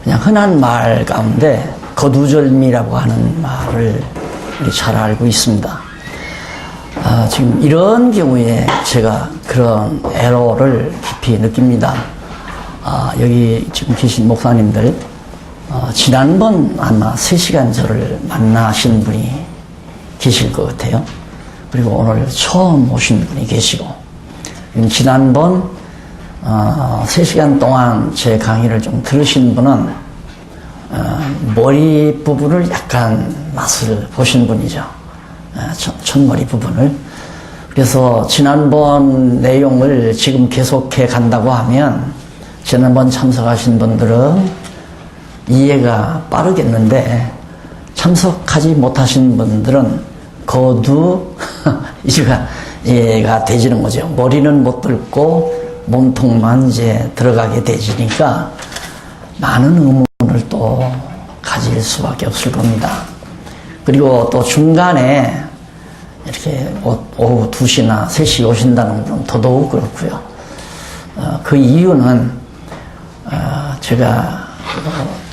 그냥 흔한 말 가운데 거두절미라고 하는 말을 잘 알고 있습니다. 지금 이런 경우에 제가 그런 애로를 깊이 느낍니다. 여기 지금 계신 목사님들, 지난번 아마 3시간 저를 만나신 분이 계실 것 같아요. 그리고 오늘 처음 오신 분이 계시고, 지난번 3시간 동안 제 강의를 좀 들으신 분은 머리 부분을 약간 맛을 보신 분이죠. 첫머리 부분을. 그래서 지난번 내용을 지금 계속해 간다고 하면 지난번 참석하신 분들은 이해가 빠르겠는데 참석하지 못하신 분들은 거두 이해가 되지는 거죠. 머리는 못 들고 몸통만 이제 들어가게 되지니까 많은 의문을 또 가질 수밖에 없을 겁니다. 그리고 또 중간에 이렇게 오후 2시나 3시 오신다는 건 더더욱 그렇고요. 그 이유는 제가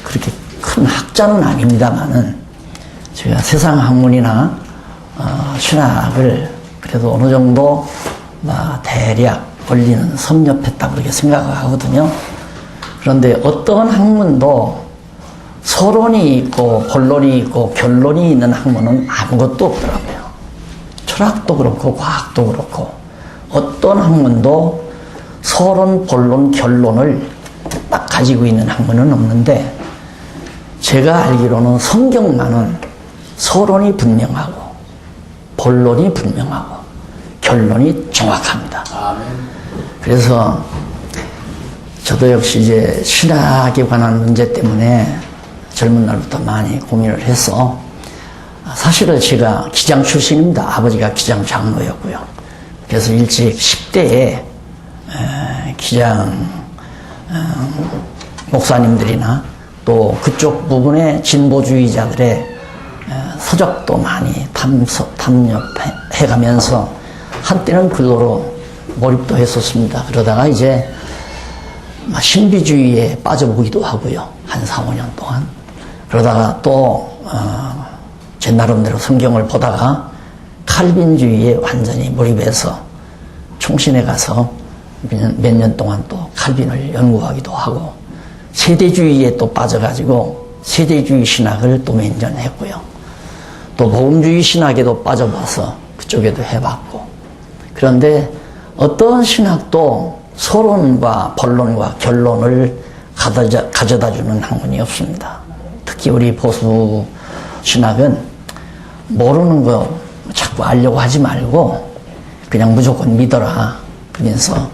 그렇게 큰 학자는 아닙니다만은 제가 세상 학문이나 신학을 그래도 어느 정도 대략 원리는 섭렵했다고 그렇게 생각을 하거든요. 그런데 어떤 학문도 서론이 있고 본론이 있고 결론이 있는 학문은 아무것도 없더라고요. 철학도 그렇고 과학도 그렇고 어떤 학문도 서론, 본론, 결론을 딱 가지고 있는 학문은 없는데 제가 알기로는 성경만은 서론이 분명하고 본론이 분명하고 결론이 정확합니다. 그래서 저도 역시 이제 신학에 관한 문제 때문에 젊은 날부터 많이 고민을 해서 사실은 제가 기장 출신입니다. 아버지가 기장 장로였고요. 그래서 일찍 10대에 기장 목사님들이나 또 그쪽 부분의 진보주의자들의 서적도 많이 탐렵해가면서 한때는 근로로 몰입도 했었습니다. 그러다가 이제 신비주의에 빠져보기도 하고요. 한 4, 5년 동안. 그러다가 또 제 나름대로 성경을 보다가 칼빈주의에 완전히 몰입해서 총신에 가서 몇 년 동안 또 칼빈을 연구하기도 하고 세대주의에 또 빠져가지고 세대주의 신학을 또 몇 년 했고요. 또 복음주의 신학에도 빠져봐서 그쪽에도 해봤고. 그런데 어떤 신학도 서론과 본론과 결론을 가져다주는 학문이 없습니다. 특히 우리 보수 신학은 모르는 거 자꾸 알려고 하지 말고 그냥 무조건 믿어라. 그러면서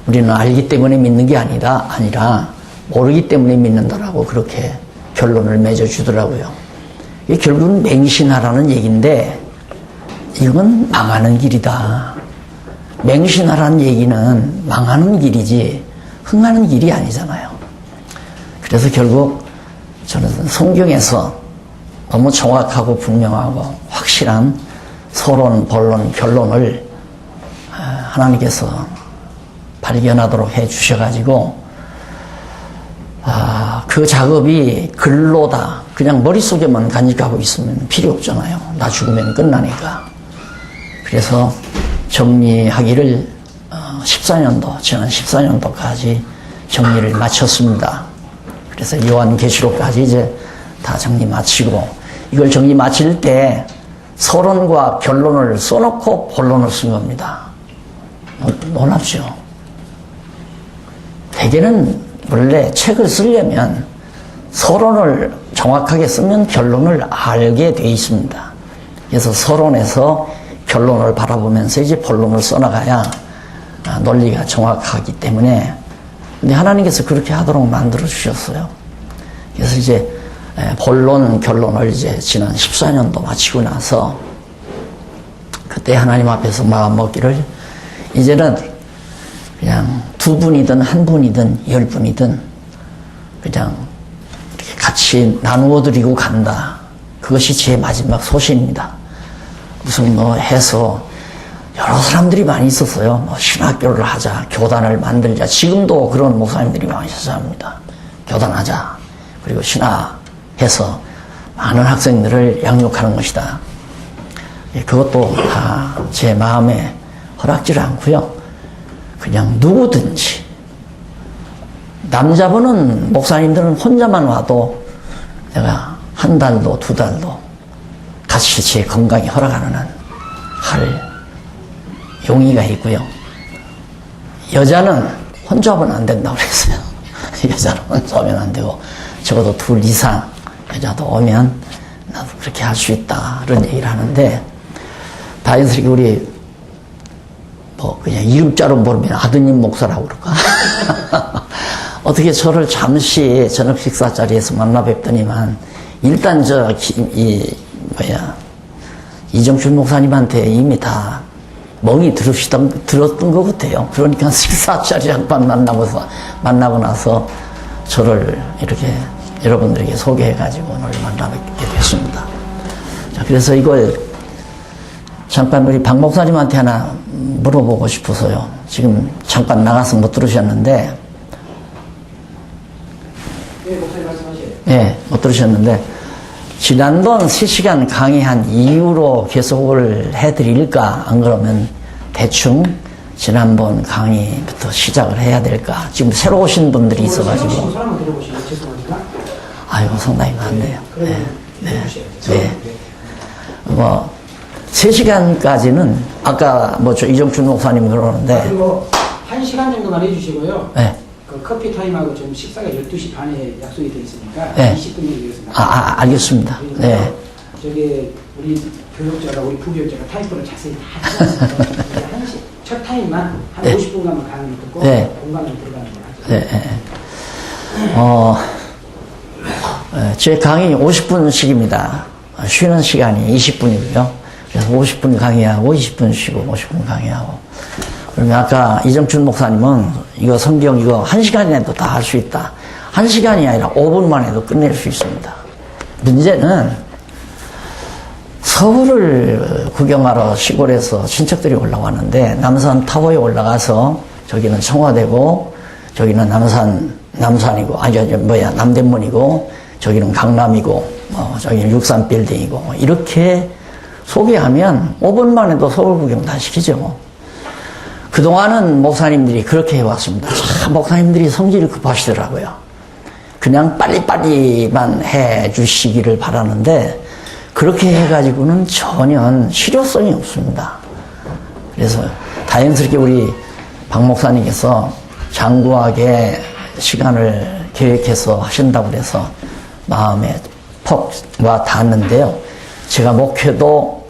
우리는 알기 때문에 믿는 게 아니라 모르기 때문에 믿는다라고 그렇게 결론을 맺어주더라고요. 이게 결국은 맹신하라는 얘기인데 이건 망하는 길이다. 맹신하라는 얘기는 망하는 길이지 흥하는 길이 아니잖아요. 그래서 결국 저는 성경에서 너무 정확하고 분명하고 확실한 서론, 본론, 결론을 하나님께서 발견하도록 해 주셔가지고 그 작업이 글로다. 그냥 머릿속에만 간직하고 있으면 필요 없잖아요. 나 죽으면 끝나니까. 그래서 정리하기를 14년도, 지난 14년도까지 정리를 마쳤습니다. 그래서 요한계시록까지 이제 다 정리 마치고 이걸 정리 마칠 때 서론과 결론을 써놓고 본론을 쓴 겁니다. 놀랍죠? 대개는 원래 책을 쓰려면 서론을 정확하게 쓰면 결론을 알게 돼 있습니다. 그래서 서론에서 결론을 바라보면서 이제 본론을 써나가야 논리가 정확하기 때문에 근데 하나님께서 그렇게 하도록 만들어 주셨어요. 그래서 이제 본론, 결론을 이제 지난 14년도 마치고 나서 그때 하나님 앞에서 마음 먹기를 이제는 그냥 2분이든 1분이든 10분이든 그냥 이렇게 같이 나누어 드리고 간다. 그것이 제 마지막 소신입니다. 무슨 해서 여러 사람들이 많이 있었어요. 신학교를 하자, 교단을 만들자. 지금도 그런 목사님들이 많으셔서 합니다. 교단하자. 그리고 신화해서 많은 학생들을 양육하는 것이다. 그것도 다 제 마음에 허락지를 않고요. 그냥 누구든지 남자분은 목사님들은 혼자만 와도 내가 한 달도 두 달도 같이 제 건강이 허락하는 한 할 용의가 있고요. 여자는 혼자 오면 안 된다고 그랬어요. 여자는 혼자 오면 안 되고 적어도 둘 이상 여자도 오면 나도 그렇게 할 수 있다 그런 얘기를 하는데 다행스럽게 우리 뭐 그냥 이름자로 부르면 아드님 목사라고 그럴까? 어떻게 저를 잠시 저녁 식사 자리에서 만나 뵙더니만 일단 이정춘 목사님한테 이미 다 멍이 들었던 것 같아요. 그러니까 식사 자리 한번 만나고 나서 저를 이렇게 여러분들에게 소개해가지고 오늘 만나뵙게 됐습니다. 자, 그래서 이걸 잠깐 우리 박 목사님한테 하나 물어보고 싶어서요. 지금 잠깐 나가서 못 들으셨는데, 네, 목사님 말씀하세요. 네, 못 들으셨는데, 지난번 3시간 강의한 이후로 계속을 해드릴까? 안 그러면 대충 지난번 강의부터 시작을 해야 될까? 지금 새로 오신 분들이 있어가지고. 새로 오신 사람을 들어보시면 죄송하니까. 아이고, 상당히 많네요. 네. 네. 뭐, 3시간까지는 아까 뭐 저 이정춘 목사님 그러는데. 그리고 1시간 정도만 해주시고요. 네. 그 커피 타임하고 지금 식사가 12시 반에 약속이 돼 있으니까 네. 20분을 위해서 알겠습니다. 네. 저기 우리 교육자가 우리 부교육자가 타임표를 자세히 다 해놨어요. 첫 타임만 한 네. 50분간만 강의 듣고 네. 공간을 들어가는 거 하죠. 네. 제 강의 50분씩입니다. 쉬는 시간이 20분이고요. 그래서 50분 강의하고 20분 쉬고 50분 강의하고. 그러면 아까 이정춘 목사님은 이거 성경 이거 1시간이라도 다 할 수 있다. 1시간이 아니라 5분만 해도 끝낼 수 있습니다. 문제는 서울을 구경하러 시골에서 친척들이 올라왔는데 남산 타워에 올라가서 저기는 청와대고 저기는 남산이고 남대문이고 저기는 강남이고 저기는 육산 빌딩이고 이렇게 소개하면 5분만 해도 서울 구경 다 시키죠. 그동안은 목사님들이 그렇게 해왔습니다. 참 목사님들이 성질이 급하시더라고요. 그냥 빨리빨리만 해주시기를 바라는데 그렇게 해가지고는 전혀 실효성이 없습니다. 그래서 다행스럽게 우리 박 목사님께서 장구하게 시간을 계획해서 하신다고 그래서 마음에 퍽 와 닿았는데요. 제가 목회도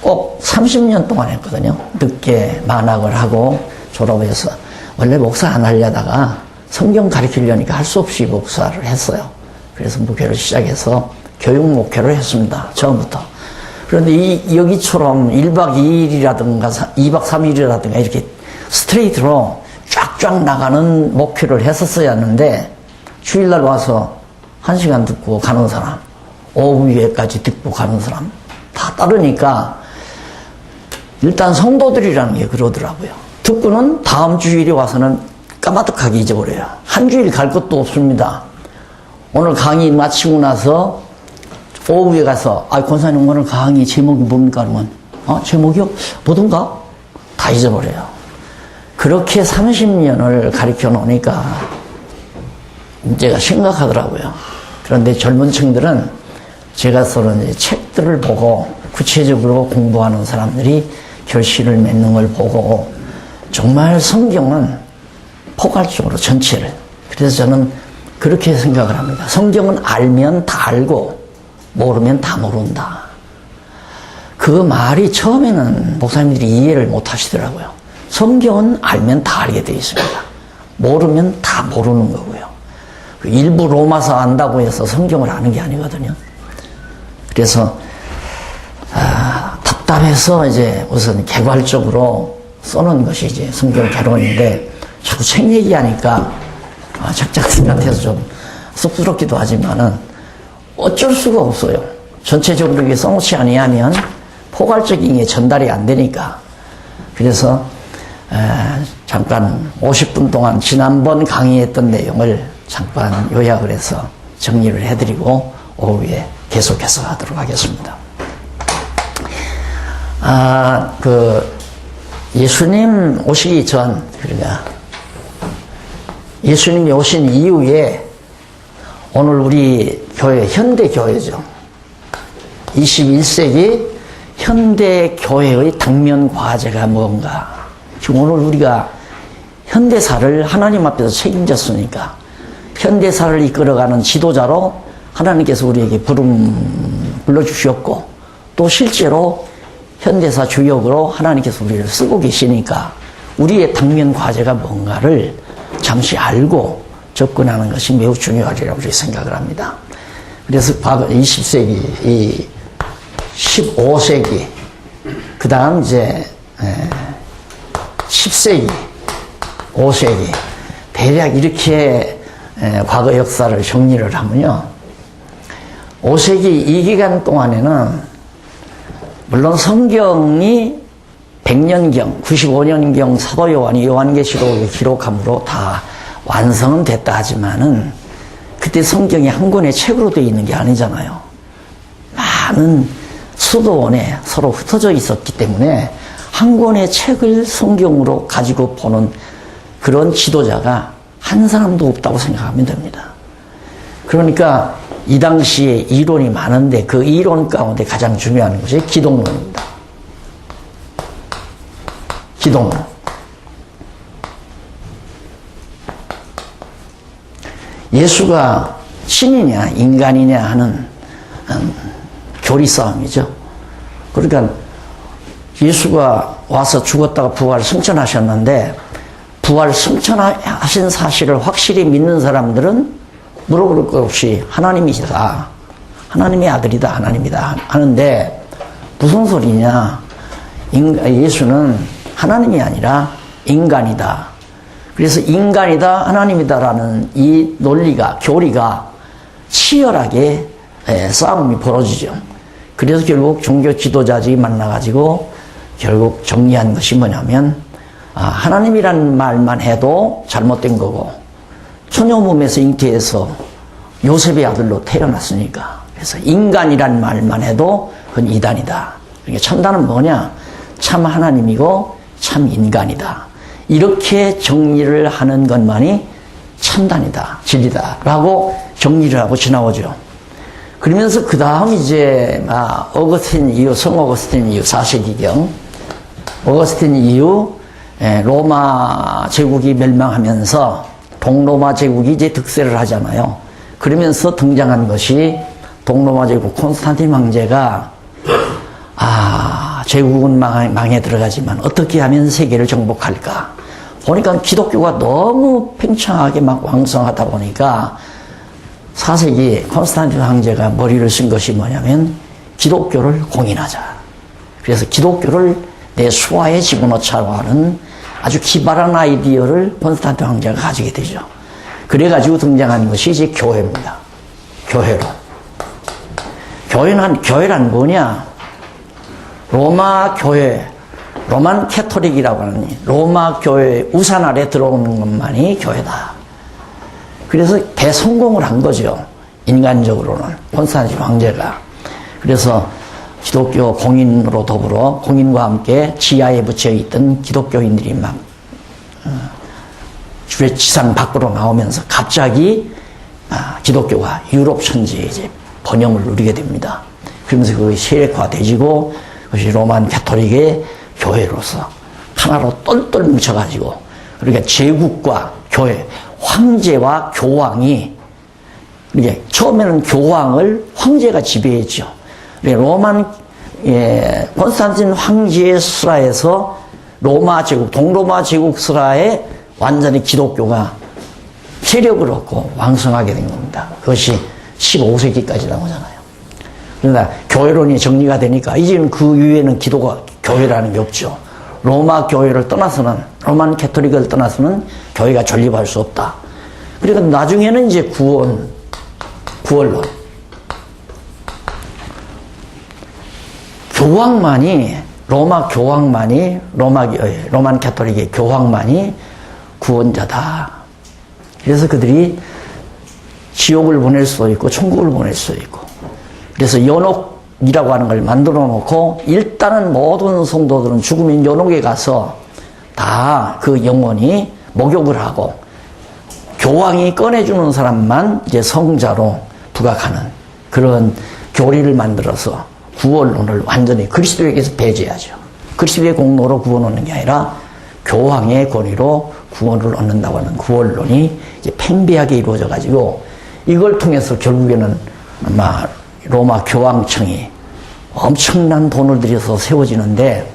꼭 30년 동안 했거든요. 늦게 만학을 하고 졸업해서 원래 목사 안 하려다가 성경 가르치려니까 할 수 없이 목사를 했어요. 그래서 목회를 시작해서 교육 목회를 했습니다. 처음부터. 그런데 여기처럼 1박 2일이라든가 2박 3일이라든가 이렇게 스트레이트로 쫙쫙 나가는 목회를 했었어야 하는데 주일날 와서 1시간 듣고 가는 사람, 오후에까지 듣고 가는 사람 다 따르니까 일단 성도들이라는 게 그러더라고요. 듣고는 다음 주일에 와서는 까마득하게 잊어버려요. 한 주일 갈 것도 없습니다. 오늘 강의 마치고 나서 오후에 가서 권사님 오늘 강의 제목이 뭡니까? 그러면 제목이요? 뭐던가? 다 잊어버려요. 그렇게 30년을 가르쳐 놓으니까 문제가 심각하더라고요. 그런데 젊은 층들은 제가 쓰는 책들을 보고 구체적으로 공부하는 사람들이 결실을 맺는 걸 보고 정말 성경은 포괄적으로 전체를. 그래서 저는 그렇게 생각을 합니다. 성경은 알면 다 알고 모르면 다 모른다. 그 말이 처음에는 목사님들이 이해를 못 하시더라고요. 성경은 알면 다 알게 되어 있습니다. 모르면 다 모르는 거고요. 일부 로마서 안다고 해서 성경을 아는 게 아니거든요. 그래서 답답해서 이제 우선 개괄적으로 써놓은 것이 이제 성경 개론인데 자꾸 책 얘기하니까 작작생 같아서 좀 쑥스럽기도 하지만은 어쩔 수가 없어요. 전체적으로 이게 써놓지 아니하면 포괄적인 게 전달이 안 되니까. 그래서 잠깐 50분 동안 지난번 강의했던 내용을 잠깐 요약을 해서 정리를 해드리고 오후에 계속해서 하도록 하겠습니다. 예수님 오시기 전, 그러니까 예수님이 오신 이후에 오늘 우리 교회, 현대 교회죠. 21세기 현대 교회의 당면 과제가 뭔가. 지금 오늘 우리가 현대사를 하나님 앞에서 책임졌으니까 현대사를 이끌어가는 지도자로 하나님께서 우리에게 불러주셨고 또 실제로 현대사 주역으로 하나님께서 우리를 쓰고 계시니까 우리의 당면 과제가 뭔가를 잠시 알고 접근하는 것이 매우 중요하리라고 생각을 합니다. 그래서 과거 20세기, 이 15세기, 그 다음 이제 10세기, 5세기, 대략 이렇게 과거 역사를 정리를 하면요. 5세기 이 기간 동안에는 물론 성경이 100년경, 95년경 사도 요한이 요한계시록을 기록함으로 다 완성은 됐다 하지만은 그때 성경이 한 권의 책으로 되어 있는 게 아니잖아요. 많은 수도원에 서로 흩어져 있었기 때문에 한 권의 책을 성경으로 가지고 보는 그런 지도자가 한 사람도 없다고 생각하면 됩니다. 그러니까 이 당시에 이론이 많은데 그 이론 가운데 가장 중요한 것이 기독론입니다. 기독론. 예수가 신이냐 인간이냐 하는 교리 싸움이죠. 그러니까 예수가 와서 죽었다가 부활 승천하셨는데 부활 승천하신 사실을 확실히 믿는 사람들은 물어볼 것 없이 하나님이시다, 하나님의 아들이다, 하나님이다 하는데 무슨 소리냐, 예수는 하나님이 아니라 인간이다. 그래서 인간이다, 하나님이다라는 이 논리가, 교리가 치열하게 싸움이 벌어지죠. 그래서 결국 종교 지도자들이 만나가지고 결국 정리한 것이 뭐냐면 하나님이라는 말만 해도 잘못된 거고 처녀 몸에서 잉태해서 요셉의 아들로 태어났으니까 그래서 인간이란 말만 해도 그건 이단이다. 그러니까 참다는 뭐냐? 참 하나님이고 참 인간이다. 이렇게 정리를 하는 것만이 참단이다, 진리다 라고 정리를 하고 지나오죠. 그러면서 그 다음 이제 어거스틴 이후, 성 어거스틴 이후 4세기경 어거스틴 이후 로마 제국이 멸망하면서 동로마 제국이 이제 득세를 하잖아요. 그러면서 등장한 것이 동로마 제국 콘스탄틴 황제가 제국은 망해 들어가지만 어떻게 하면 세계를 정복할까? 보니까 기독교가 너무 팽창하게 막 왕성하다 보니까 4세기 콘스탄틴 황제가 머리를 쓴 것이 뭐냐면 기독교를 공인하자. 그래서 기독교를 내 수하에 집어넣자고 하는 아주 기발한 아이디어를 콘스탄틴 황제가 가지게 되죠. 그래가지고 등장한 것이 이제 교회입니다. 교회론. 교회란 뭐냐? 로마 교회, 로만 캐토릭이라고 하는 로마 교회 우산 아래 들어오는 것만이 교회다. 그래서 대성공을 한 거죠. 인간적으로는 콘스탄틴 황제가. 그래서 기독교 공인으로 더불어 공인과 함께 지하에 붙여 있던 기독교인들이 막 지상 밖으로 나오면서 갑자기 기독교가 유럽 천지에 이제 번영을 누리게 됩니다. 그러면서 그것이 세력화되지고 그것이 로만 캐토릭의 교회로서 하나로 똘똘 뭉쳐가지고 그러니까 제국과 교회, 황제와 교황이 이게 처음에는 교황을 황제가 지배했죠. 로만 콘스탄틴 황제의 수하에서 로마 제국, 동로마 제국 수하에 완전히 기독교가 세력을 얻고 왕성하게 된 겁니다. 그것이 15세기까지 나오잖아요. 그러나 교회론이 정리가 되니까 이제는 그 위에는 교회라는 게 없죠. 로마 교회를 떠나서는, 로만 캐토릭을 떠나서는 교회가 존립할 수 없다. 그러니까 나중에는 이제 구원론. 로만 캐토릭의 교황만이 구원자다. 그래서 그들이 지옥을 보낼 수도 있고 천국을 보낼 수도 있고. 그래서 연옥이라고 하는 걸 만들어 놓고 일단은 모든 성도들은 죽으면 연옥에 가서 다 그 영혼이 목욕을 하고 교황이 꺼내주는 사람만 이제 성자로 부각하는 그런 교리를 만들어서 구원론을 완전히 그리스도에게서 배제하죠. 그리스도의 공로로 구원 얻는 게 아니라 교황의 권위로 구원을 얻는다고 하는 구원론이 이제 팽배하게 이루어져 가지고 이걸 통해서 결국에는 아마 로마 교황청이 엄청난 돈을 들여서 세워지는데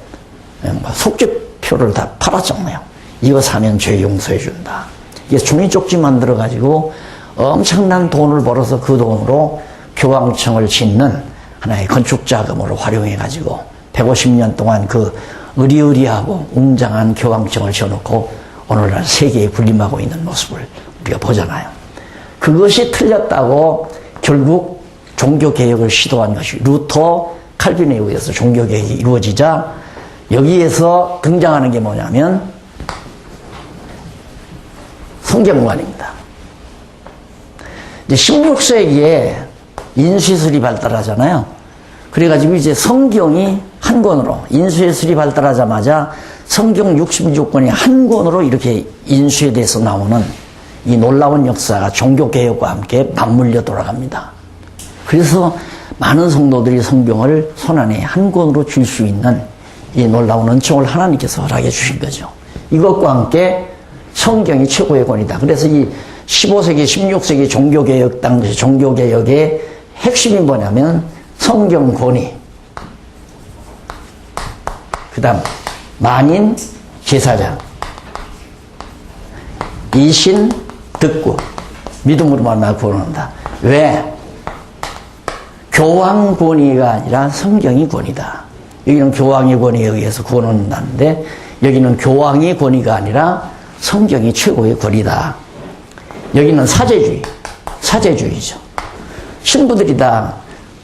속죄표를 다 팔았잖아요. 이거 사면 죄 용서해 준다. 이게 종이 쪽지 만들어 가지고 엄청난 돈을 벌어서 그 돈으로 교황청을 짓는 하나의 건축 자금으로 활용해 가지고 150년 동안 그 의리의리하고 웅장한 교황청을 지어놓고 오늘날 세계에 군림하고 있는 모습을 우리가 보잖아요. 그것이 틀렸다고 결국 종교개혁을 시도한 것이 루터, 칼빈에 의해서 종교개혁이 이루어지자 여기에서 등장하는 게 뭐냐면 성경관입니다. 이제 16세기에 인쇄술이 발달하잖아요. 그래가지고 이제 성경이 한 권으로, 인쇄술이 발달하자마자 성경 66권이 한 권으로 이렇게 인쇄돼서 나오는 이 놀라운 역사가 종교개혁과 함께 맞물려 돌아갑니다. 그래서 많은 성도들이 성경을 손안에 한 권으로 줄 수 있는 이 놀라운 은총을 하나님께서 허락해 주신 거죠. 이것과 함께 성경이 최고의 권위다. 그래서 이 15세기, 16세기 종교개혁 당시 종교개혁의 핵심이 뭐냐면 성경 권위, 그 다음 만인 제사장, 이신 득구, 믿음으로 말미암아 구원한다. 왜? 교황 권위가 아니라 성경이 권위다. 여기는 교황의 권위에 의해서 구원을 얻는다는데 여기는 교황의 권위가 아니라 성경이 최고의 권위다. 여기는 사제주의죠. 신부들이 다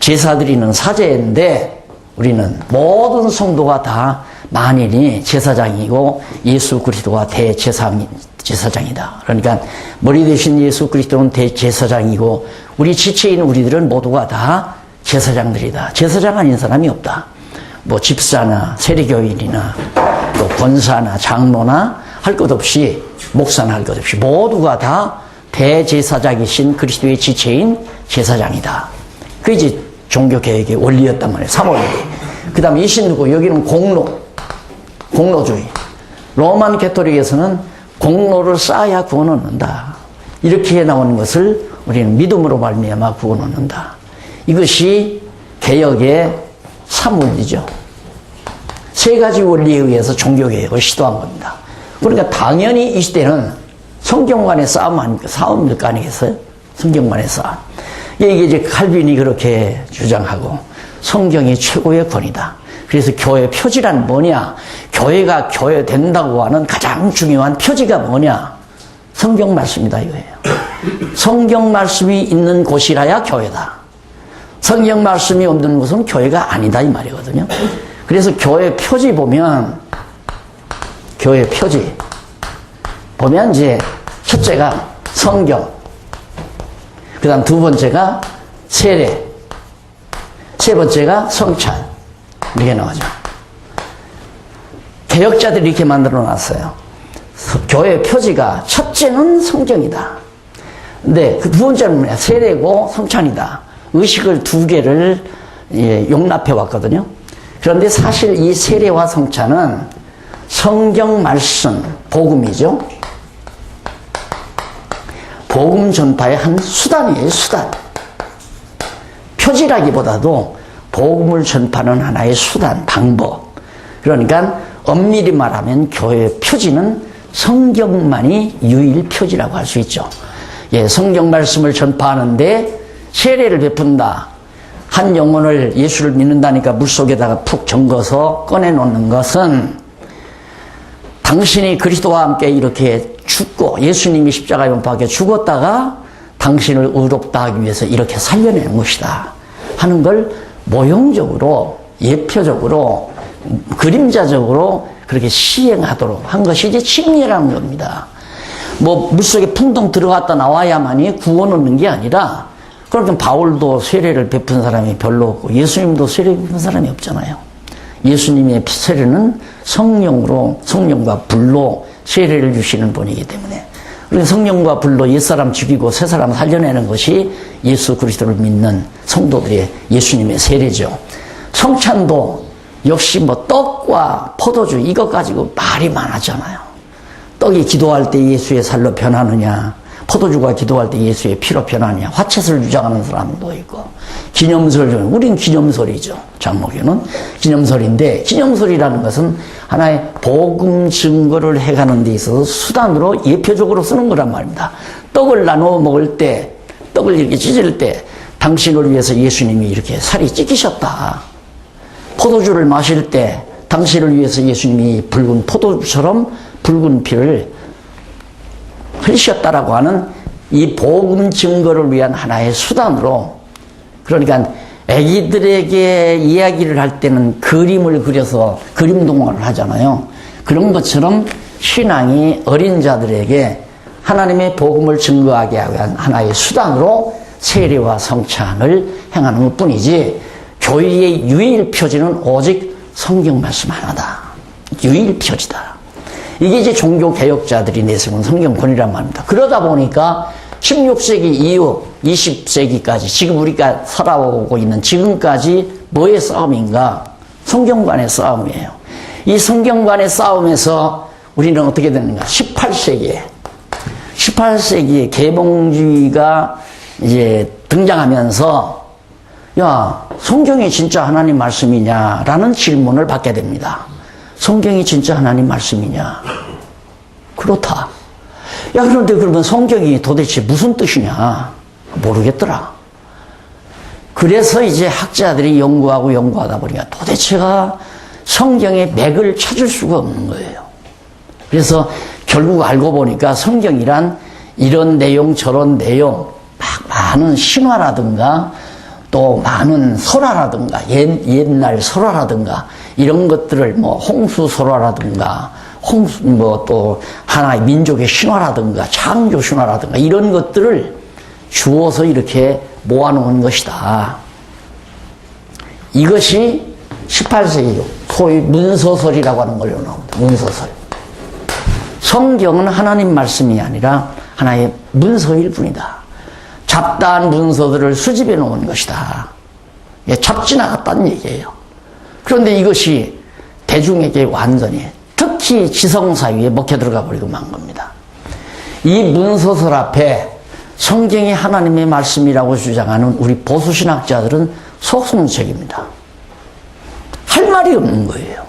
제사 드리는 사제인데 우리는 모든 성도가 다 만인이 제사장이고 예수 그리스도가 대제사장이다. 그러니까 머리 대신 예수 그리스도는 대제사장이고 우리 지체인 우리들은 모두가 다 제사장들이다. 제사장 아닌 사람이 없다. 뭐 집사나 세례교인이나 또 권사나 장로나 할 것 없이 목사나 할 것 없이 모두가 다 대제사장이신 그리스도의 지체인 제사장이다. 그게 이제 종교개혁의 원리였단 말이에요. 3원리. 그 다음 이신누고 여기는 공로주의. 로만 캐토릭에서는 공로를 쌓아야 구원 얻는다. 이렇게 나오는 것을 우리는 믿음으로 말미암아 구원 얻는다. 이것이 개혁의 3원리죠. 세 가지 원리에 의해서 종교개혁을 시도한 겁니다. 그러니까 당연히 이 시대는 성경만의 싸움일 거 아니겠어요? 성경만의 싸움. 이게 이제 칼빈이 그렇게 주장하고 성경이 최고의 권위다. 그래서 교회 표지란 뭐냐? 교회가 교회 된다고 하는 가장 중요한 표지가 뭐냐? 성경 말씀이다 이거예요. 성경 말씀이 있는 곳이라야 교회다. 성경 말씀이 없는 곳은 교회가 아니다 이 말이거든요. 그래서 교회 표지 보면 이제 첫째가 성경, 그 다음 두 번째가 세례, 세 번째가 성찬 이렇게 나오죠. 개혁자들이 이렇게 만들어 놨어요. 교회 표지가 첫째는 성경이다. 근데 그 두 번째는 뭐냐? 세례고 성찬이다. 의식을 두 개를 용납해 왔거든요. 그런데 사실 이 세례와 성찬은 성경 말씀, 복음이죠. 복음 전파의 한 수단이에요, 수단. 표지라기보다도 복음을 전파하는 하나의 수단, 방법. 그러니까 엄밀히 말하면 교회의 표지는 성경만이 유일 표지라고 할 수 있죠. 성경 말씀을 전파하는데 세례를 베푼다. 한 영혼을 예수를 믿는다니까 물속에다가 푹 잠궈서 꺼내놓는 것은 당신이 그리스도와 함께 이렇게 죽고 예수님이 십자가에 못 박혀 죽었다가 당신을 의롭다 하기 위해서 이렇게 살려내는 것이다 하는 걸 모형적으로 예표적으로 그림자적으로 그렇게 시행하도록 한 것이 이제 칙례라는 겁니다. 뭐 물속에 풍덩 들어갔다 나와야만이 구원 얻는 게 아니라, 그러니까 바울도 세례를 베푼 사람이 별로 없고 예수님도 세례 베푼 사람이 없잖아요. 예수님의 세례는 성령과 불로 세례를 주시는 분이기 때문에, 그리고 성령과 불로 옛사람 죽이고 새사람 살려내는 것이 예수 그리스도를 믿는 성도들의 예수님의 세례죠. 성찬도 역시 뭐 떡과 포도주 이것 가지고 말이 많았잖아요. 떡이 기도할 때 예수의 살로 변하느냐, 포도주가 기도할 때 예수의 피로 변하느냐, 화채를 주장하는 사람도 있고, 기념설, 우린 기념설이죠. 장로교는 기념설인데, 기념설이라는 것은 하나의 복음 증거를 해가는 데 있어서 수단으로 예표적으로 쓰는 거란 말입니다. 떡을 나눠 먹을 때, 떡을 이렇게 찢을 때 당신을 위해서 예수님이 이렇게 살이 찢기셨다. 포도주를 마실 때 당신을 위해서 예수님이 붉은 포도주처럼 붉은 피를 흘리셨다라고 하는 이 복음 증거를 위한 하나의 수단으로, 그러니까 아기들에게 이야기를 할 때는 그림을 그려서 그림 동화를 하잖아요. 그런 것처럼 신앙이 어린 자들에게 하나님의 복음을 증거하게 하는 하나의 수단으로 세례와 성찬을 행하는 것뿐이지, 교회의 유일 표지는 오직 성경 말씀 하나다. 유일 표지다. 이게 이제 종교 개혁자들이 내세운 성경권이란 말입니다. 그러다 보니까 16세기 이후 20세기까지 지금 우리가 살아오고 있는 지금까지 뭐의 싸움인가? 성경관의 싸움이에요. 이 성경관의 싸움에서 우리는 어떻게 되는가? 18세기에 계몽주의가 이제 등장하면서, 야, 성경이 진짜 하나님 말씀이냐라는 질문을 받게 됩니다. 성경이 진짜 하나님 말씀이냐? 그렇다. 야, 그런데 그러면 성경이 도대체 무슨 뜻이냐? 모르겠더라. 그래서 이제 학자들이 연구하다 보니까 도대체가 성경의 맥을 찾을 수가 없는 거예요. 그래서 결국 알고 보니까 성경이란 이런 내용 저런 내용, 많은 신화라든가 또 많은 설화라든가 옛날 설화라든가 이런 것들을 뭐 홍수설화라든가 뭐 또 하나의 민족의 신화라든가 창조 신화라든가 이런 것들을 주어서 이렇게 모아놓은 것이다. 이것이 18세기 소위 문서설이라고 하는 걸로 나옵니다. 문서설. 성경은 하나님 말씀이 아니라 하나의 문서일 뿐이다. 잡다한 문서들을 수집해 놓은 것이다. 잡 지나갔다는 얘기예요. 그런데 이것이 대중에게 완전히, 특히 지성사회에 먹혀 들어가 버리고 만 겁니다. 이 문서설 앞에 성경이 하나님의 말씀이라고 주장하는 우리 보수신학자들은 속성책입니다. 할 말이 없는 거예요.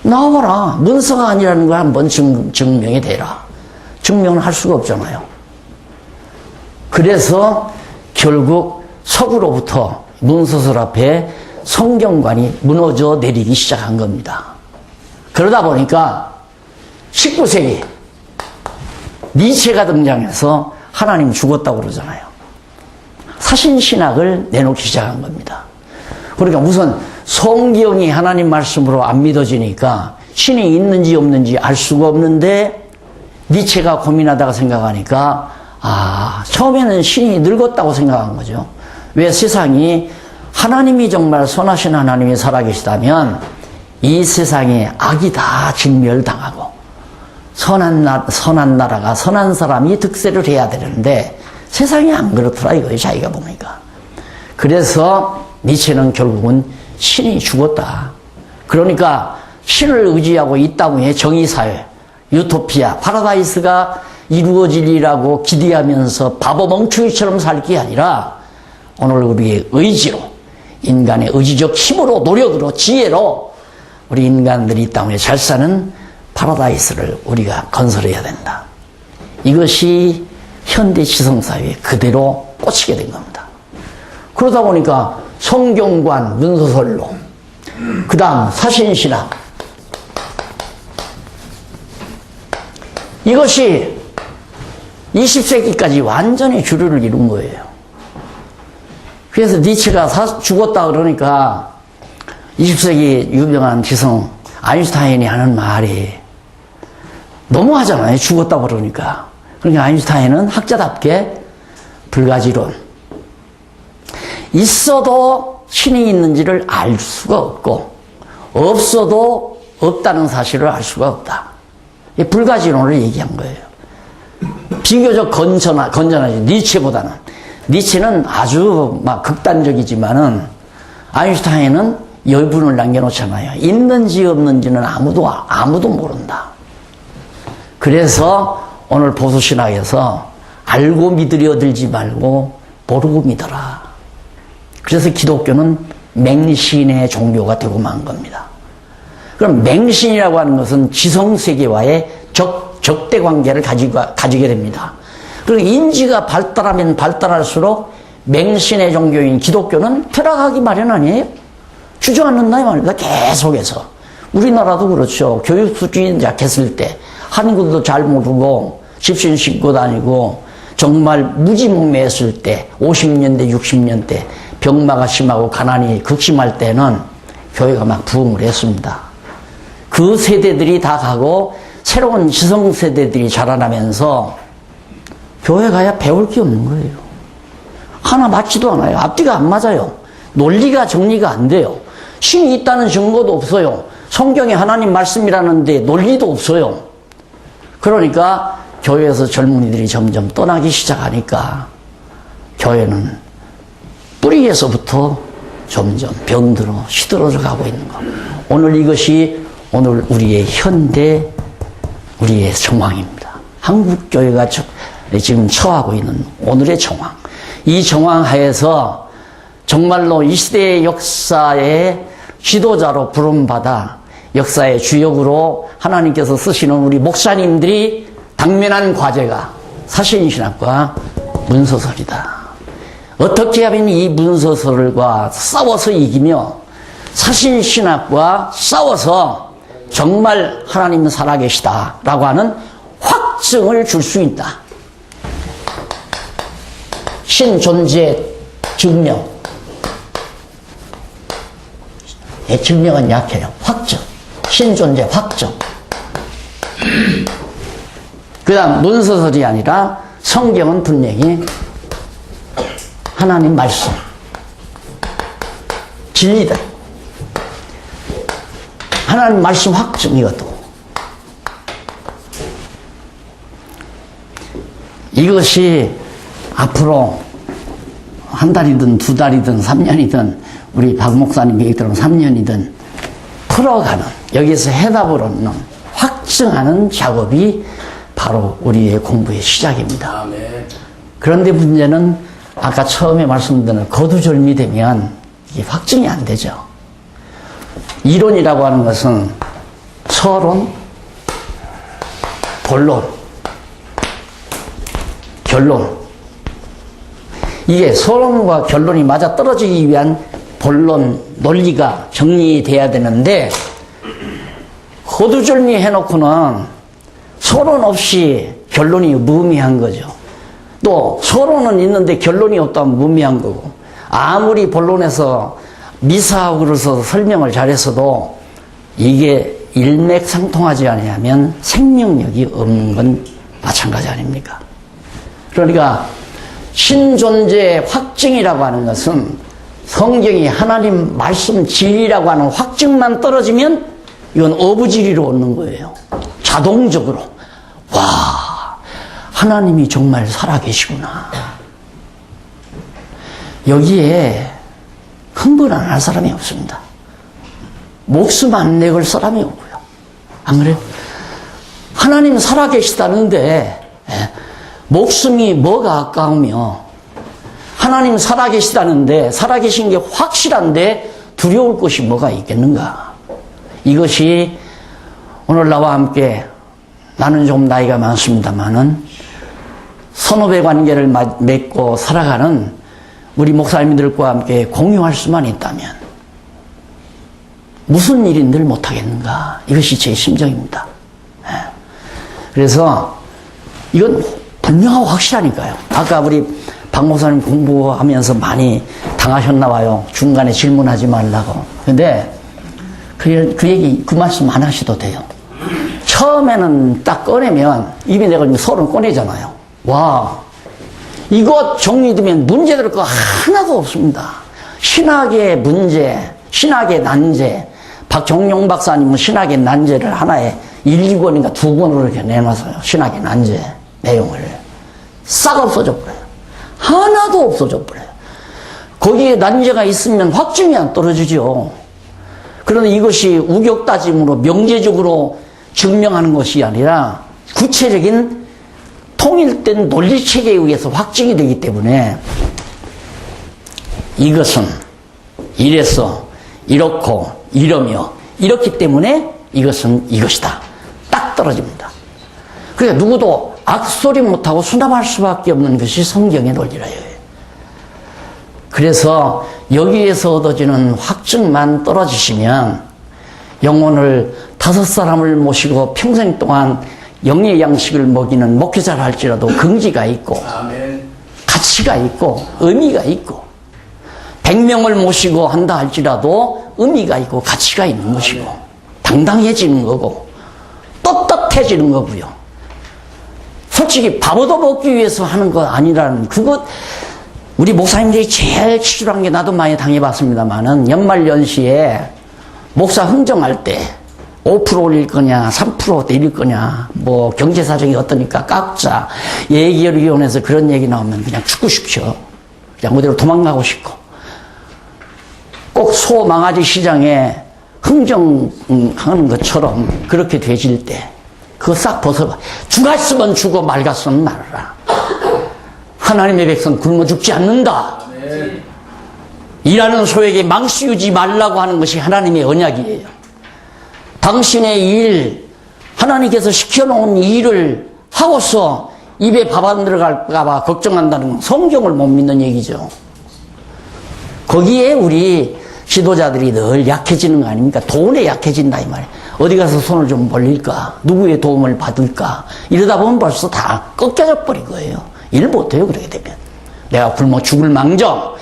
나와라. 문서가 아니라는 걸 한번 증명이 되라. 증명을 할 수가 없잖아요. 그래서 결국 서구로부터 문서설 앞에 성경관이 무너져 내리기 시작한 겁니다. 그러다 보니까 19세기 니체가 등장해서 하나님 죽었다고 그러잖아요. 사신신학을 내놓기 시작한 겁니다. 그러니까 우선 성경이 하나님 말씀으로 안 믿어지니까 신이 있는지 없는지 알 수가 없는데, 니체가 고민하다가 생각하니까 처음에는 신이 늙었다고 생각한 거죠. 왜? 세상이 하나님이 정말 선하신 하나님이 살아계시다면 이 세상에 악이 다 진멸당하고 선한 나라가 선한 사람이 득세를 해야 되는데 세상이 안 그렇더라 이거예요. 자기가 보니까. 그래서 니체는 결국은 신이 죽었다. 그러니까 신을 의지하고 이 땅의 정의사회, 유토피아, 파라다이스가 이루어지리라고 기대하면서 바보 멍충이처럼 살 게 아니라 오늘 우리의 의지로, 인간의 의지적 힘으로, 노력으로, 지혜로 우리 인간들이 이 땅에 잘 사는 파라다이스를 우리가 건설해야 된다. 이것이 현대 지성사회에 그대로 꽂히게 된 겁니다. 그러다 보니까 성경관, 문서설로, 그 다음 사신신학, 이것이 20세기까지 완전히 주류를 이룬 거예요. 그래서 니체가 죽었다 그러니까 20세기 유명한 지성 아인슈타인이 하는 말이 너무하잖아요. 죽었다 그러니까. 그러니까 아인슈타인은 학자답게 불가지론. 있어도 신이 있는지를 알 수가 없고, 없어도 없다는 사실을 알 수가 없다. 이 불가지론을 얘기한 거예요. 비교적 건전하지, 니체보다는. 니체는 아주 막 극단적이지만은, 아인슈타인은 여분을 남겨놓잖아요. 있는지 없는지는 아무도 모른다. 그래서 오늘 보수신학에서 알고 믿으려 들지 말고 모르고 믿어라. 그래서 기독교는 맹신의 종교가 되고 만 겁니다. 그럼 맹신이라고 하는 것은 지성세계와의 적대 관계를 가지게 됩니다. 그리고 인지가 발달하면 발달할수록 맹신의 종교인 기독교는 퇴락하기 마련 아니에요? 주저앉는다 이 말입니다. 계속해서. 우리나라도 그렇죠. 교육 수준이 약했을 때 한국도 잘 모르고 집신 싣고 다니고 정말 무지몽매했을 때 50년대 60년대 병마가 심하고 가난이 극심할 때는 교회가 막 부흥을 했습니다. 그 세대들이 다 가고 새로운 지성세대들이 자라나면서 교회 가야 배울 게 없는 거예요. 하나 맞지도 않아요. 앞뒤가 안 맞아요. 논리가 정리가 안 돼요. 신이 있다는 증거도 없어요. 성경에 하나님 말씀이라는데 논리도 없어요. 그러니까 교회에서 젊은이들이 점점 떠나기 시작하니까 교회는 뿌리에서부터 점점 병들어 시들어져 가고 있는 거. 오늘 이것이 오늘 우리의 현대 우리의 정황입니다. 한국 교회가 지금 처하고 있는 오늘의 정황. 이 정황 하에서 정말로 이 시대의 역사의 지도자로 부름받아 역사의 주역으로 하나님께서 쓰시는 우리 목사님들이 당면한 과제가 사신신학과 문서설이다. 어떻게 하면 이 문서설과 싸워서 이기며 사신신학과 싸워서 정말 하나님은 살아계시다라고 하는 확증을 줄 수 있다. 신존재 증명. 증명은 약해요. 확정. 신존재 확정. 그 다음 문서설이 아니라 성경은 분명히 하나님 말씀. 진리다. 하나님 말씀 확정 이것도. 이것이 앞으로 한 달이든 두 달이든 3년이든 우리 박 목사님 얘기처럼 3년이든 풀어가는 여기서 해답을 얻는 확증하는 작업이 바로 우리의 공부의 시작입니다. 그런데 문제는 아까 처음에 말씀드린 거두절미 되면 이게 확증이 안 되죠. 이론이라고 하는 것은 서론, 본론, 결론. 이게 서론과 결론이 맞아 떨어지기 위한 본론, 논리가 정리돼야 되는데 거두절미 해놓고는 서론 없이 결론이 무의미한 거죠. 또 서론은 있는데 결론이 없다면 무의미한 거고, 아무리 본론에서 미사하고 그래서 설명을 잘했어도 이게 일맥상통하지 않으면 생명력이 없는 건 마찬가지 아닙니까? 그러니까 신존재 확증이라고 하는 것은 성경이 하나님 말씀 진리라고 하는 확증만 떨어지면 이건 어부지리로 얻는 거예요. 자동적으로. 와, 하나님이 정말 살아계시구나. 여기에 흥분 안 할 사람이 없습니다. 목숨 안 내걸 사람이 없고요. 안 그래요? 하나님 살아계시다는데 목숨이 뭐가 아까우며 하나님 살아계시다는데 살아계신 게 확실한데 두려울 것이 뭐가 있겠는가. 이것이 오늘 나와 함께 나는 좀 나이가 많습니다만은 선후배 관계를 맺고 살아가는 우리 목사님들과 함께 공유할 수만 있다면 무슨 일인들 못하겠는가. 이것이 제 심정입니다. 그래서 이건 분명하고 확실하니까요. 아까 우리 박 목사님 공부하면서 많이 당하셨나 봐요. 중간에 질문하지 말라고. 근데 그 얘기, 그 말씀 안 하셔도 돼요. 처음에는 딱 꺼내면 입에 내가 설은 꺼내잖아요. 와, 이거 정리되면 문제될 거 하나도 없습니다. 신학의 문제, 신학의 난제, 박정용 박사님은 신학의 난제를 하나에 1, 2권인가 2권으로 이렇게 내놨어요. 신학의 난제 내용을. 싹 없어져 버려요. 하나도 없어져 버려요. 거기에 난제가 있으면 확증이 안 떨어지죠. 그런데 이것이 우격다짐으로 명제적으로 증명하는 것이 아니라 구체적인 통일된 논리체계에 의해서 확증이 되기 때문에 이것은 이래서 이렇고 이러며 이렇기 때문에 이것은 이것이다. 딱 떨어집니다. 그러니까 누구도 악소리 못하고 수납할 수밖에 없는 것이 성경의 논리라요. 그래서 여기에서 얻어지는 확증만 떨어지시면 영혼을 5사람을 모시고 평생 동안 영의 양식을 먹이는 목회자를 할지라도 긍지가 있고 가치가 있고 의미가 있고 100명을 모시고 한다 할지라도 의미가 있고 가치가 있는 것이고 당당해지는 거고 떳떳해지는 거고요. 솔직히 밥 얻어먹기 위해서 하는 거 아니라는 그것 우리 목사님들이 제일 치졸한 게 나도 많이 당해봤습니다만은 연말연시에 목사 흥정할 때 5% 올릴 거냐 3% 내릴 거냐 뭐 경제사정이 어떠니까 깎자 예결위원회에서 그런 얘기 나오면 그냥 죽고 싶죠. 그냥 어디로 도망가고 싶고 꼭 소 망아지 시장에 흥정하는 것처럼 그렇게 되질 때 그거 싹 벗어봐. 죽었으면 죽어 말갔으면 말아라. 하나님의 백성 굶어 죽지 않는다. 일하는 소에게 망치우지 말라고 하는 것이 하나님의 언약이에요. 당신의 일, 하나님께서 시켜놓은 일을 하고서 입에 밥 안 들어갈까 봐 걱정한다는 건 성경을 못 믿는 얘기죠. 거기에 우리 지도자들이 늘 약해지는 거 아닙니까? 돈에 약해진다 이 말이에요. 어디 가서 손을 좀 벌릴까? 누구의 도움을 받을까? 이러다 보면 벌써 다 꺾여져 버린 거예요. 일 못해요 그렇게 되면. 내가 굶어 죽을 망정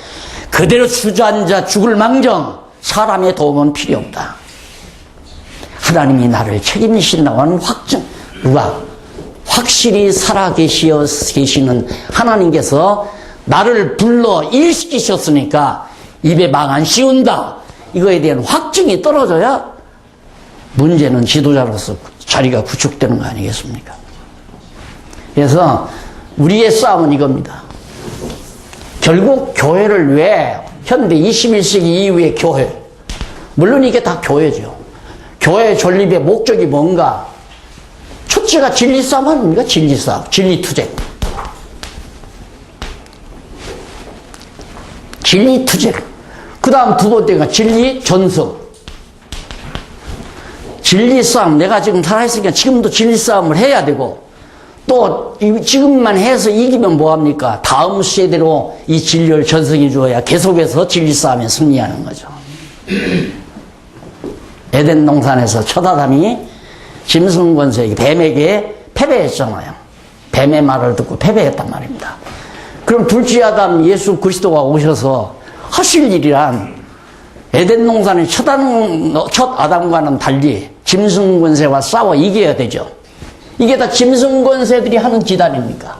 그대로 주저앉아 죽을 망정 사람의 도움은 필요 없다. 하나님이 나를 책임지신다고 하는 확증 누가 확실히 살아계시는 하나님께서 나를 불러 일시키셨으니까 입에 막 안 씌운다. 이거에 대한 확증이 떨어져야 문제는 지도자로서 자리가 구축되는 거 아니겠습니까? 그래서 우리의 싸움은 이겁니다. 결국 교회를 왜 현대 21세기 이후의 교회 물론 이게 다 교회죠. 교회 존립의 목적이 뭔가? 첫째가 진리 싸움 아닙니까? 진리 싸움, 진리 투쟁. 진리 투쟁. 그 다음 두 번째가 진리 전승. 진리 싸움. 내가 지금 살아있으니까 지금도 진리 싸움을 해야 되고 또 지금만 해서 이기면 뭐합니까? 다음 세대로 이 진리를 전승해 주어야 계속해서 진리 싸움에 승리하는 거죠. 에덴 동산에서 첫 아담이 짐승 권세에게 뱀에게 패배했잖아요. 뱀의 말을 듣고 패배했단 말입니다. 그럼 둘째 아담 예수 그리스도가 오셔서 하실 일이란 에덴 동산의 첫 아담과는 달리 짐승 권세와 싸워 이겨야 되죠. 이게 다 짐승 권세들이 하는 기단입니까?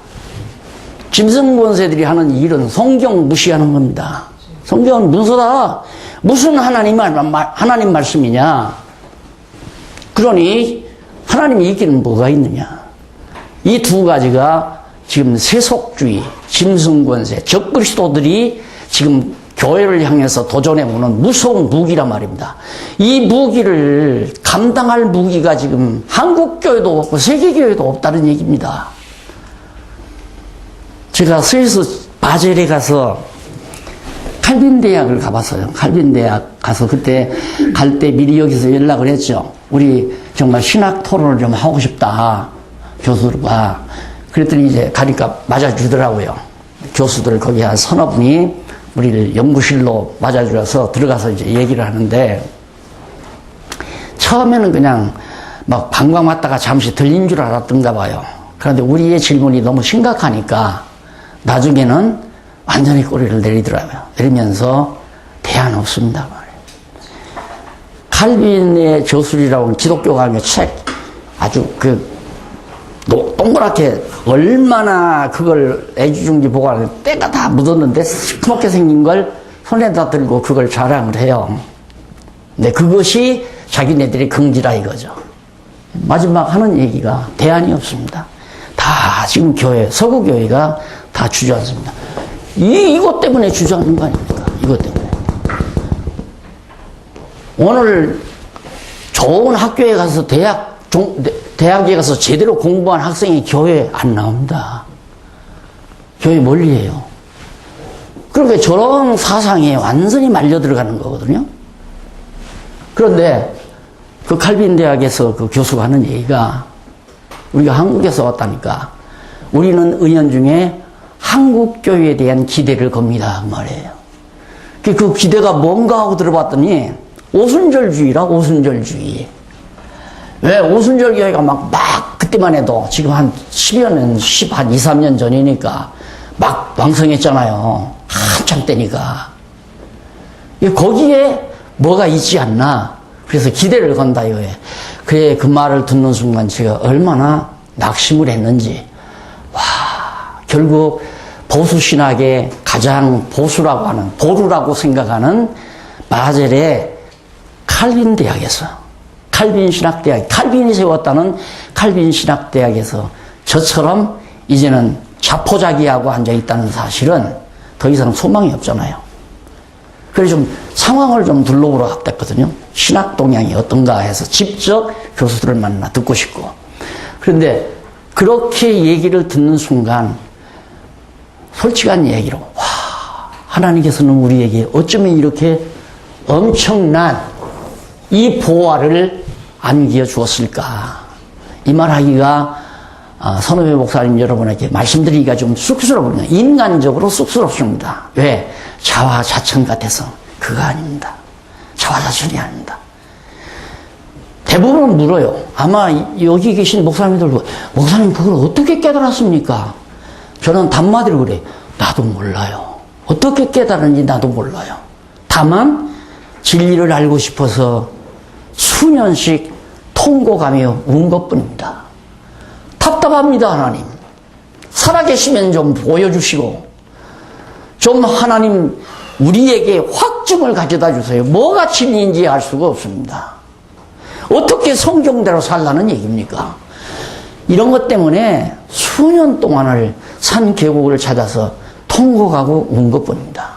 짐승 권세들이 하는 일은 성경 무시하는 겁니다. 성경은 문서다. 무슨 하나님 말씀이냐? 그러니 하나님이 있기는 뭐가 있느냐? 이 두 가지가 지금 세속주의, 짐승 권세, 적그리스도들이 지금 교회를 향해서 도전해오는 무서운 무기란 말입니다. 이 무기를 감당할 무기가 지금 한국교회도 없고 세계교회도 없다는 얘기입니다. 제가 스위스 바젤에 가서 칼빈 대학을 가봤어요. 칼빈 대학 가서 그때 갈 때 미리 여기서 연락을 했죠. 우리 정말 신학 토론을 좀 하고 싶다. 교수들과. 그랬더니 이제 가니까 맞아주더라고요. 교수들 거기 한 서너 분이 우리를 연구실로 맞아주어서 들어가서 이제 얘기를 하는데 처음에는 그냥 막 방광 왔다가 잠시 들린 줄 알았던가 봐요. 그런데 우리의 질문이 너무 심각하니까 나중에는 완전히 꼬리를 내리더라고요. 내리면서 대안 없습니다. 칼빈의 저술이라고 하는 기독교 강의 책 아주 동그랗게 얼마나 그걸 애지중지 보관할 때가 다 묻었는데 시커멓게 생긴 걸 손에다 들고 그걸 자랑을 해요. 근데 그것이 자기네들의 긍지라 이거죠. 마지막 하는 얘기가 대안이 없습니다. 다 지금 서구 교회가 다 주저앉습니다. 이것 때문에 주저앉는 거 아닙니까? 이것 때문에. 오늘 좋은 학교에 가서 대학에 가서 제대로 공부한 학생이 교회 안 나옵니다. 교회 멀리해요. 그러니까 저런 사상에 완전히 말려 들어가는 거거든요. 그런데 그 칼빈 대학에서 그 교수가 하는 얘기가 우리가 한국에서 왔다니까 우리는 은연중에 한국 교회에 대한 기대를 겁니다. 그 말이에요. 그 기대가 뭔가 하고 들어봤더니 오순절주의라 오순절주의. 왜 오순절 교회가 막 그때만 해도 지금 한 10여 년, 한 2, 3년 전이니까 막 왕성했잖아요. 한참 때니까. 거기에 뭐가 있지 않나. 그래서 기대를 건다 이거예요. 그래 그 말을 듣는 순간 제가 얼마나 낙심을 했는지. 와, 결국 보수신학의 가장 보수라고 하는, 보루라고 생각하는 바젤의 칼빈 대학에서, 칼빈 신학대학, 칼빈이 세웠다는 칼빈 신학대학에서 저처럼 이제는 자포자기하고 앉아있다는 사실은 더 이상 소망이 없잖아요. 그래서 좀 상황을 좀 둘러보러 갔거든요. 신학 동향이 어떤가 해서 직접 교수들을 만나 듣고 싶고. 그런데 그렇게 얘기를 듣는 순간 솔직한 얘기로 와, 하나님께서는 우리에게 어쩌면 이렇게 엄청난 이 보화를 안겨 주었을까. 이 말하기가 선후배 목사님 여러분에게 말씀드리기가 좀 쑥스럽거든요. 인간적으로 쑥스럽습니다. 왜? 자화자찬 같아서. 그거 아닙니다. 자화자찬이 아닙니다. 대부분 물어요. 아마 여기 계신 목사님들도 목사님 그걸 어떻게 깨달았습니까? 저는 단마디로 그래요. 나도 몰라요. 어떻게 깨달은지 나도 몰라요. 다만 진리를 알고 싶어서 수년씩 통곡하며 운 것뿐입니다. 답답합니다. 하나님. 살아계시면 좀 보여주시고 좀 하나님 우리에게 확증을 가져다 주세요. 뭐가 진리인지 알 수가 없습니다. 어떻게 성경대로 살라는 얘기입니까? 이런 것 때문에 수년 동안을 산 계곡을 찾아서 통곡하고 운 것뿐입니다.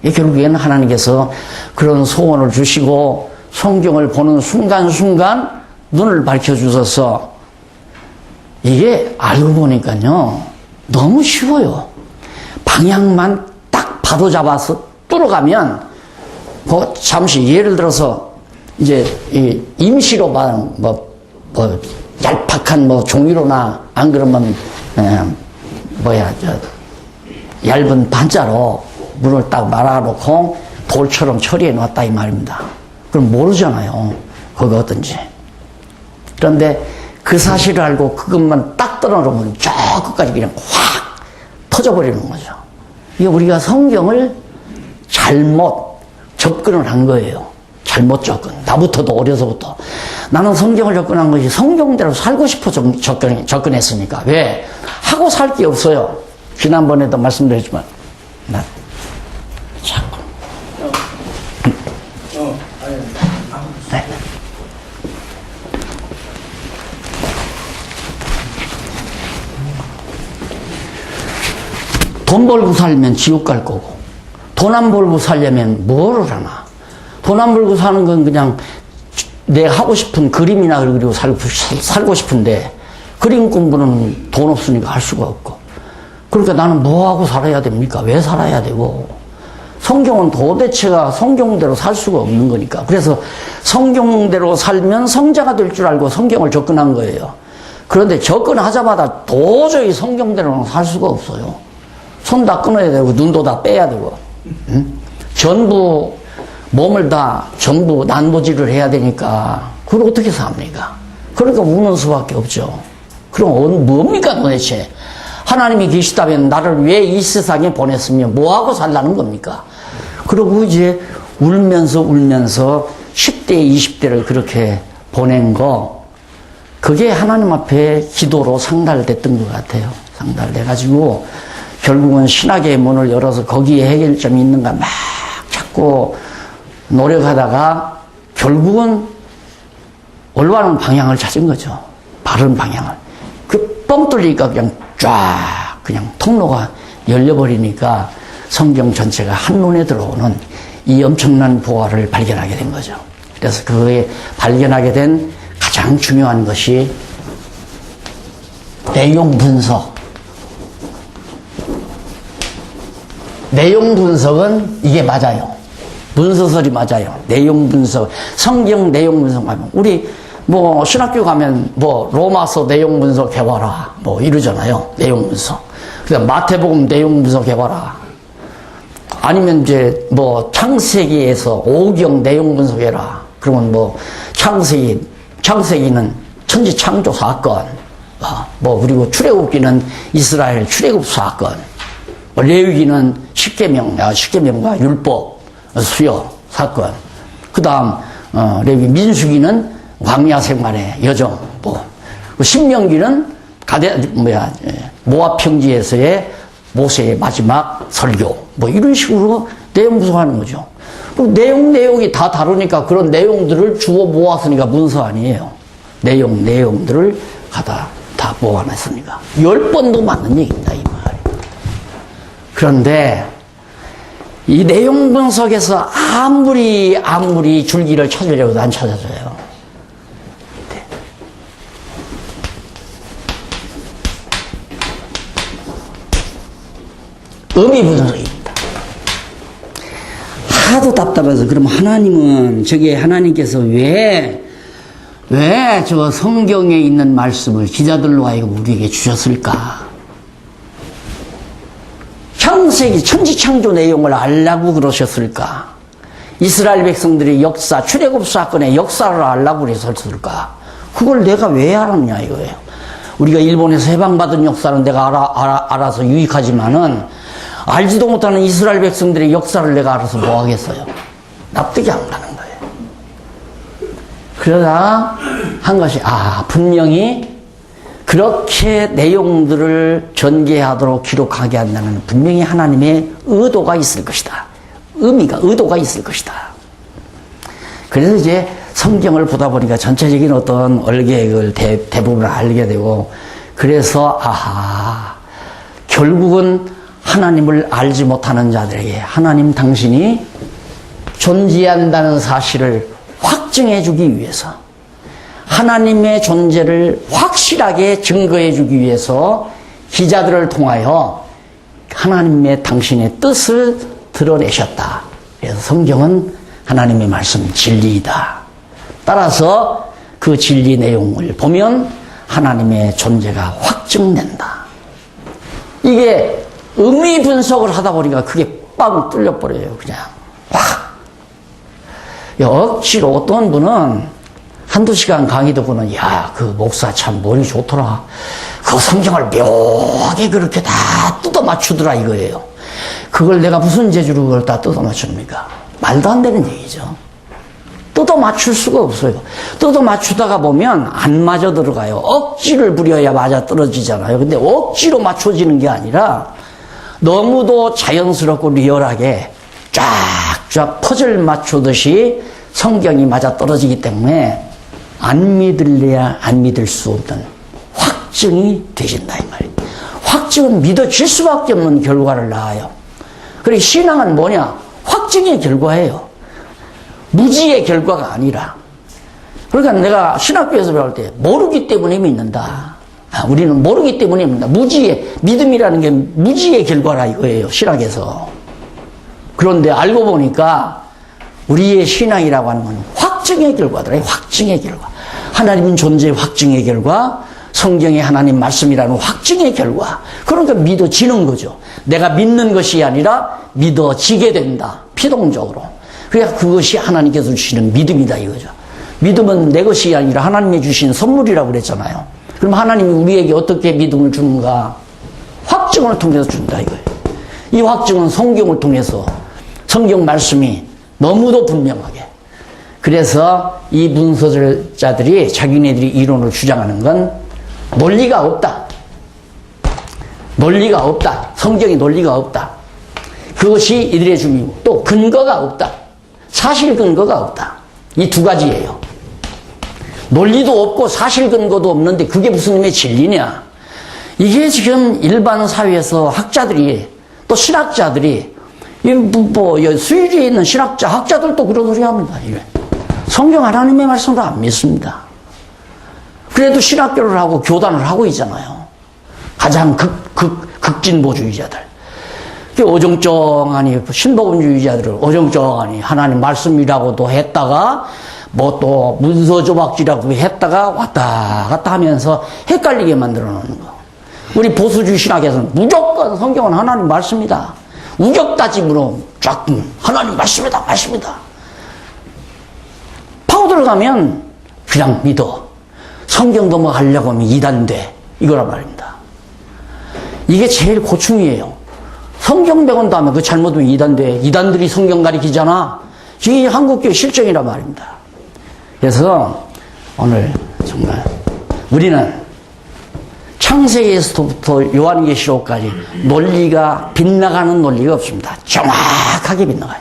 결국에는 하나님께서 그런 소원을 주시고 성경을 보는 순간순간 눈을 밝혀주셔서 이게 알고 보니까요 너무 쉬워요. 방향만 딱 바로 잡아서 뚫어가면 잠시 예를 들어서 이제 임시로 얄팍한 종이로나 안 그러면 얇은 반자로 물을 딱 말아놓고 돌처럼 처리해 놨다 이 말입니다. 그럼 모르잖아요. 거기 어떤지. 그런데 그 사실을 알고 그것만 딱 떨어놓으면 저 끝까지 그냥 확 터져버리는 거죠. 이게 우리가 성경을 잘못 접근을 한 거예요. 잘못 접근. 나부터도 어려서부터. 나는 성경을 접근한 것이 성경대로 살고 싶어 접근했으니까. 왜? 하고 살 게 없어요. 지난번에도 말씀드렸지만. 자꾸. 네. 돈 벌고 살면 지옥 갈 거고, 돈 안 벌고 살려면 뭐를 하나? 돈 안 벌고 사는 건 그냥 내가 하고 싶은 그림이나 그리고 살고 싶은데, 그림 공부는 돈 없으니까 할 수가 없고. 그러니까 나는 뭐하고 살아야 됩니까? 왜 살아야 되고? 성경은 도대체가 성경대로 살 수가 없는 거니까. 그래서 성경대로 살면 성자가 될 줄 알고 성경을 접근한 거예요. 그런데 접근하자마자 도저히 성경대로는 살 수가 없어요. 손 다 끊어야 되고 눈도 다 빼야 되고, 응? 전부 몸을 다 전부 난도질을 해야 되니까 그걸 어떻게 삽니까? 그러니까 우는 수밖에 없죠. 그럼 뭡니까 도대체? 하나님이 계시다면 나를 왜 이 세상에 보냈으며 뭐하고 살라는 겁니까? 그러고 이제 울면서 10대, 20대를 그렇게 보낸 거, 그게 하나님 앞에 기도로 상달됐던 것 같아요. 상달돼가지고 결국은 신학의 문을 열어서 거기에 해결점이 있는가 막 찾고 노력하다가 결국은 올바른 방향을 찾은 거죠. 바른 방향을. 그 뻥 뚫리니까 그냥 쫙 그냥 통로가 열려버리니까 성경 전체가 한눈에 들어오는 이 엄청난 보화를 발견하게 된 거죠. 그래서 그에 발견하게 된 가장 중요한 것이 내용 분석. 내용 분석은 이게 맞아요. 문서설이 맞아요. 내용 분석. 성경 내용 분석하면 우리 뭐 신학교 가면 뭐 로마서 내용 분석해봐라 뭐 이러잖아요. 내용 분석. 그다음 마태복음 내용 분석해봐라. 아니면 이제 뭐 창세기에서 5경 내용 분석해라. 그러면 뭐 창세기는 천지 창조 사건. 뭐 그리고 이스라엘 출애굽 사건. 레위기는 십계명과 율법 수여 사건. 그다음 레위 민수기는 광야 생활의 여정. 신명기는 모압 평지에서의 모세의 마지막 설교. 이런 식으로 내용 분석하는 거죠. 내용이 다 다르니까 그런 내용들을 주워 모았으니까 문서 아니에요. 내용들을 다 모아냈으니까. 10번도 맞는 얘기입니다, 이 말이. 그런데 이 내용 분석에서 아무리 줄기를 찾으려고도 안 찾아져요. 의미 분석입니다. 하도 답답해서 그럼 하나님께서 왜 저 성경에 있는 말씀을 기자들로 하여금 우리에게 주셨을까? 창세기 천지창조 내용을 알라고 그러셨을까? 이스라엘 백성들의 역사, 출애굽 사건의 역사를 알라고 그랬을까? 그걸 내가 왜 알았냐 이거예요. 우리가 일본에서 해방받은 역사는 내가 알아서 유익하지만은 알지도 못하는 이스라엘 백성들의 역사를 내가 알아서 뭐 하겠어요? 납득이 안 가는 거예요. 그러다 한 것이 분명히 그렇게 내용들을 전개하도록 기록하게 한다는 분명히 하나님의 의도가 있을 것이다. 의도가 있을 것이다. 그래서 이제 성경을 보다 보니까 전체적인 어떤 얼개액을 대부분을 알게 되고, 그래서 결국은 하나님을 알지 못하는 자들에게 하나님 당신이 존재한다는 사실을 확증해 주기 위해서, 하나님의 존재를 확실하게 증거해 주기 위해서 기자들을 통하여 하나님의 당신의 뜻을 드러내셨다. 그래서 성경은 하나님의 말씀 진리이다. 따라서 그 진리 내용을 보면 하나님의 존재가 확증된다. 이게 의미 분석을 하다 보니까 그게 빵 뚫려버려요. 그냥 확. 억지로 어떤 분은 한두 시간 강의 듣고는 그 목사 참 머리 좋더라. 그 성경을 묘하게 그렇게 다 뜯어 맞추더라 이거예요. 그걸 내가 무슨 재주로 그걸 다 뜯어 맞춥니까? 말도 안 되는 얘기죠. 뜯어 맞출 수가 없어요. 뜯어 맞추다가 보면 안 맞아 들어가요. 억지를 부려야 맞아 떨어지잖아요. 근데 억지로 맞춰지는 게 아니라 너무도 자연스럽고 리얼하게 쫙쫙 퍼즐 맞추듯이 성경이 맞아 떨어지기 때문에 안 믿을래야 안 믿을 수 없는 확증이 되신다 이 말이에요. 확증은 믿어질 수밖에 없는 결과를 낳아요. 그리고 신앙은 뭐냐? 확증의 결과예요. 무지의 결과가 아니라. 그러니까 내가 신학교에서 배울 때 모르기 때문에 믿는다. 우리는 모르기 때문에 믿는다. 믿음이라는 게 무지의 결과라 이거예요. 신학에서. 그런데 알고 보니까 우리의 신앙이라고 하는 건 확증의 결과더라. 확증의 결과. 하나님 존재의 확증의 결과, 성경의 하나님 말씀이라는 확증의 결과. 그러니까 믿어지는 거죠. 내가 믿는 것이 아니라 믿어지게 된다. 피동적으로. 그러니까 그것이 하나님께서 주시는 믿음이다 이거죠. 믿음은 내 것이 아니라 하나님이 주신 선물이라고 그랬잖아요. 그럼 하나님이 우리에게 어떻게 믿음을 주는가? 확증을 통해서 준다 이거예요. 이 확증은 성경을 통해서, 성경 말씀이 너무도 분명하게. 그래서 이 문서자들이 자기네들이 이론을 주장하는 건 논리가 없다. 논리가 없다. 성경에 논리가 없다. 그것이 이들의 주장이고 또 근거가 없다. 사실 근거가 없다. 이 두 가지예요. 논리도 없고 사실 근거도 없는데 그게 무슨 놈의 진리냐. 이게 지금 일반 사회에서 학자들이 또 신학자들이 수일에 있는 신학자 학자들도 그런 소리 합니다. 이래. 성경 하나님의 말씀을 안 믿습니다. 그래도 신학교를 하고 교단을 하고 있잖아요. 가장 극진보주의자들. 어정쩡하니 신복음주의자들을 어정쩡하니 하나님 말씀이라고도 했다가 뭐 또 문서 조박지라고 했다가 왔다 갔다 하면서 헷갈리게 만들어 놓는 거. 우리 보수주의 신학에서는 무조건 성경은 하나님 말씀이다. 우격 따짐으로 쫙 하나님 말씀이다. 파고 들어가면 그냥 믿어. 성경도 뭐 하려고 하면 이단돼. 이거란 말입니다. 이게 제일 고충이에요. 성경 배운 다음에 그 잘못하면 이단돼. 이단들이 성경 가리키잖아. 이게 한국교회 실정이란 말입니다. 그래서 오늘 정말 우리는 창세기에서부터 요한계시록까지 논리가 빗나가는 논리가 없습니다. 정확하게 빗나가요.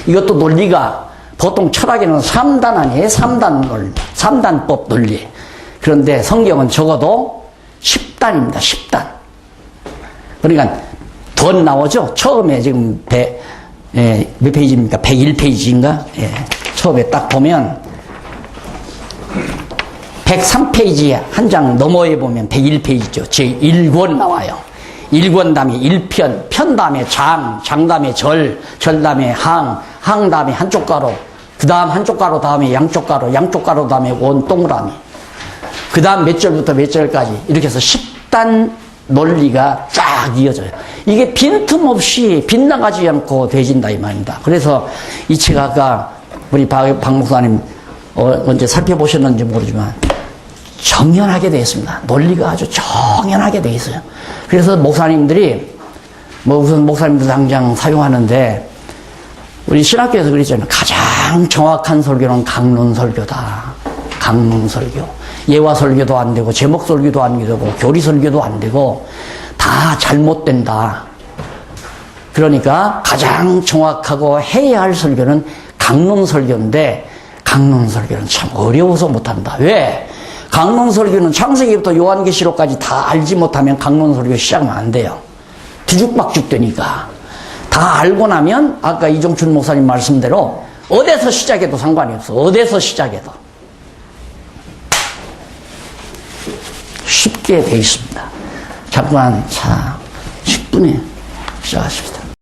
이것도 논리가 보통 철학에는 3단 아니에요? 3단 논리, 3단법 논리. 그런데 성경은 적어도 10단입니다. 10단. 그러니까 더 나오죠? 처음에 지금 몇 페이지입니까? 101페이지인가? 예. 처음에 딱 보면 103페이지 한 장 너머에 보면 101페이지죠. 제1권 나와요. 1권 다음에 1편, 편 다음에 장 다음에 절 다음에 항 다음에 한쪽 가로, 그 다음 한쪽 가로 다음에 양쪽 가로 다음에 원 동그라미, 그 다음 몇 절부터 몇 절까지 이렇게 해서 10단 논리가 쫙 이어져요. 이게 빈틈없이 빗나가지 않고 되진다 이 말입니다. 그래서 이 책 아까 우리 박 목사님 언제 살펴보셨는지 모르지만 정연하게 되어 있습니다. 논리가 아주 정연하게 되어 있어요. 그래서 목사님들이 우선 목사님들 당장 사용하는데 우리 신학교에서 그랬잖아요. 가장 정확한 설교는 강론설교다. 강론설교. 예화 설교도 안 되고 제목 설교도 안 되고 교리 설교도 안 되고 다 잘못된다. 그러니까 가장 정확하고 해야 할 설교는 강론설교인데 강론설교는 참 어려워서 못한다. 왜? 강론설교는 창세기부터 요한계시록까지 다 알지 못하면 강론설교 시작은 안 돼요. 뒤죽박죽 되니까. 다 알고 나면 아까 이종춘 목사님 말씀대로 어디서 시작해도 상관이 없어. 어디서 시작해도. 쉽게 돼 있습니다. 잠깐 10분에 시작하십니다.